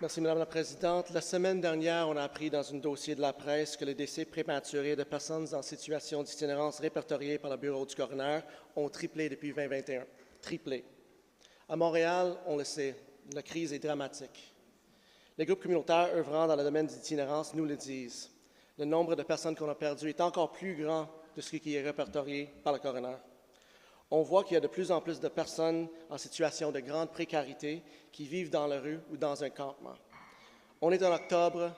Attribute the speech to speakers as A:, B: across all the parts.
A: Merci, Madame la Présidente. La semaine dernière, on a appris dans un dossier de la presse que les décès prématurés de personnes en situation d'itinérance répertoriées par le Bureau du coroner ont triplé depuis 2021. Triplé. À Montréal, on le sait, la crise est dramatique. Les groupes communautaires œuvrant dans le domaine de l'itinérance nous le disent. Le nombre de personnes qu'on a perdues est encore plus grand que ce qui est répertorié par le coroner. On voit qu'il y a de plus en plus de personnes en situation de grande précarité qui vivent dans la rue ou dans un campement. On est en octobre,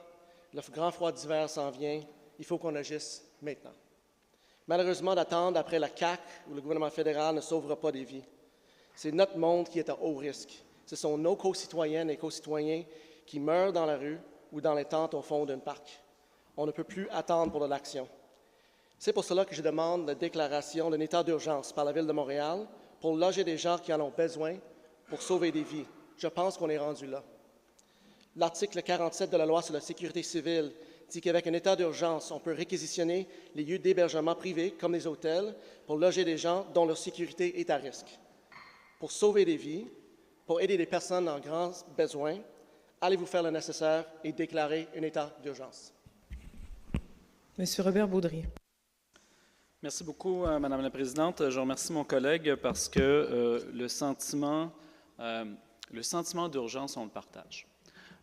A: le grand froid d'hiver s'en vient, il faut qu'on agisse maintenant. Malheureusement, d'attendre après la CAQ ou le gouvernement fédéral ne sauvera pas des vies. C'est notre monde qui est à haut risque. Ce sont nos concitoyennes et concitoyens qui meurent dans la rue ou dans les tentes au fond d'un parc. On ne peut plus attendre pour de l'action. C'est pour cela que je demande la déclaration d'un état d'urgence par la Ville de Montréal pour loger des gens qui en ont besoin pour sauver des vies. Je pense qu'on est rendu là. L'article 47 de la Loi sur la sécurité civile dit qu'avec un état d'urgence, on peut réquisitionner les lieux d'hébergement privés, comme les hôtels, pour loger des gens dont leur sécurité est à risque. Pour sauver des vies, pour aider des personnes en grand besoin, allez-vous faire le nécessaire et déclarer un état d'urgence?
B: Monsieur Robert Baudry.
C: Merci beaucoup, Madame la Présidente. Je remercie mon collègue parce que le sentiment d'urgence, on le partage.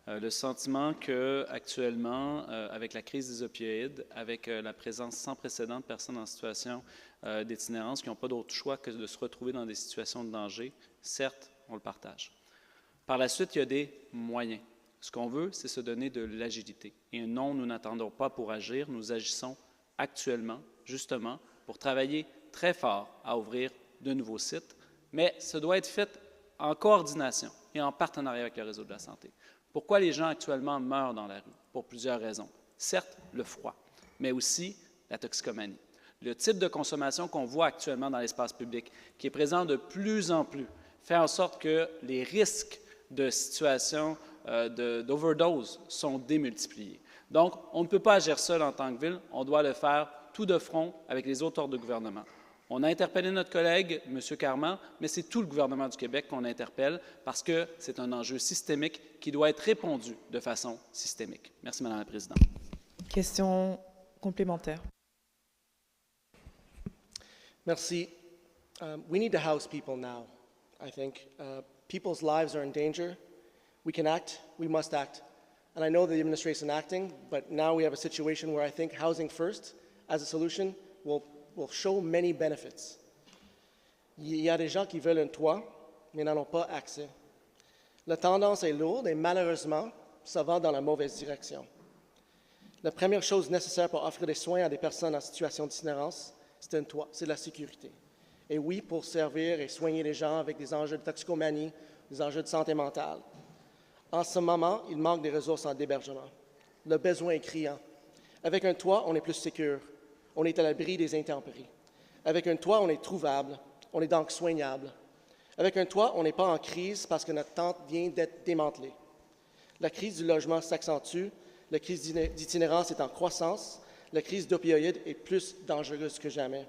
C: Le sentiment qu'actuellement, avec la crise des opioïdes, avec la présence sans précédent de personnes en situation d'itinérance qui n'ont pas d'autre choix que de se retrouver dans des situations de danger, certes, on le partage. Par la suite, il y a des moyens. Ce qu'on veut, c'est se donner de l'agilité. Et non, nous n'attendons pas pour agir, nous agissons actuellement, justement, pour travailler très fort à ouvrir de nouveaux sites, mais ça doit être fait en coordination et en partenariat avec le réseau de la santé. Pourquoi les gens actuellement meurent dans la rue? Pour plusieurs raisons. Certes, le froid, mais aussi la toxicomanie. Le type de consommation qu'on voit actuellement dans l'espace public, qui est présent de plus en plus, fait en sorte que les risques de situations d'overdose sont démultipliés. Donc, on ne peut pas agir seul en tant que ville, on doit le faire tout de front avec les autres ordres de gouvernement. On a interpellé notre collègue, M. Carman, mais c'est tout le gouvernement du Québec qu'on interpelle parce que c'est un enjeu systémique qui doit être répondu de façon systémique. Merci, Madame la Présidente.
B: Question complémentaire.
A: Merci. We need to house people now, I think. People's lives are in danger. We can act, we must act. And I know the administration is acting, but now we have a situation where I think housing first as a solution will show many benefits. Il y a des gens qui veulent un toit, mais n'en ont pas accès. La tendance est lourde et malheureusement, ça va dans la mauvaise direction. La première chose nécessaire pour offrir des soins à des personnes en situation d'itinérance, c'est un toit, c'est la sécurité. Et oui, pour servir et soigner les gens avec des enjeux de toxicomanie, des enjeux de santé mentale. En ce moment, il manque des ressources en hébergement. Le besoin est criant. Avec un toit, on est plus sécure. On est à l'abri des intempéries. Avec un toit, on est trouvable. On est donc soignable. Avec un toit, on n'est pas en crise parce que notre tente vient d'être démantelée. La crise du logement s'accentue. La crise d'itinérance est en croissance. La crise d'opioïdes est plus dangereuse que jamais.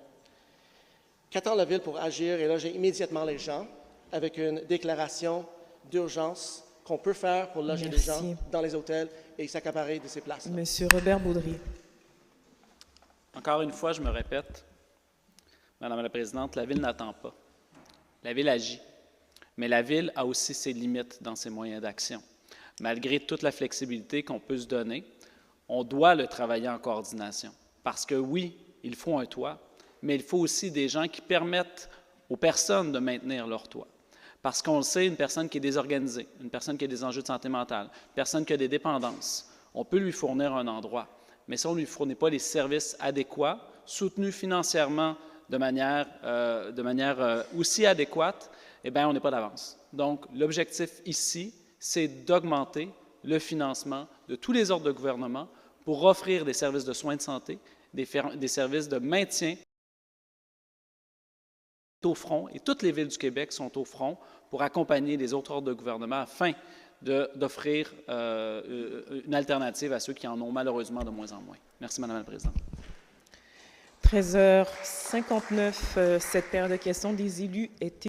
A: Qu'attend la Ville pour agir et loger immédiatement les gens avec une déclaration d'urgence qu'on peut faire pour loger les gens dans les hôtels et s'accaparer de ces places?
B: Monsieur Robert Baudry.
C: Encore une fois, je me répète, Madame la Présidente, la Ville n'attend pas. La Ville agit. Mais la Ville a aussi ses limites dans ses moyens d'action. Malgré toute la flexibilité qu'on peut se donner, on doit le travailler en coordination. Parce que oui, il faut un toit, mais il faut aussi des gens qui permettent aux personnes de maintenir leur toit. Parce qu'on le sait, une personne qui est désorganisée, une personne qui a des enjeux de santé mentale, une personne qui a des dépendances, on peut lui fournir un endroit. Mais si on ne lui fournit pas les services adéquats, soutenus financièrement de manière aussi adéquate, eh bien, on n'est pas d'avance. Donc, l'objectif ici, c'est d'augmenter le financement de tous les ordres de gouvernement pour offrir des services de soins de santé, des services de maintien au front, et toutes les villes du Québec sont au front pour accompagner les autres ordres de gouvernement afin d'offrir une alternative à ceux qui en ont malheureusement de moins en moins. Merci, Madame la Présidente.
B: 13h59, cette paire de questions des élus est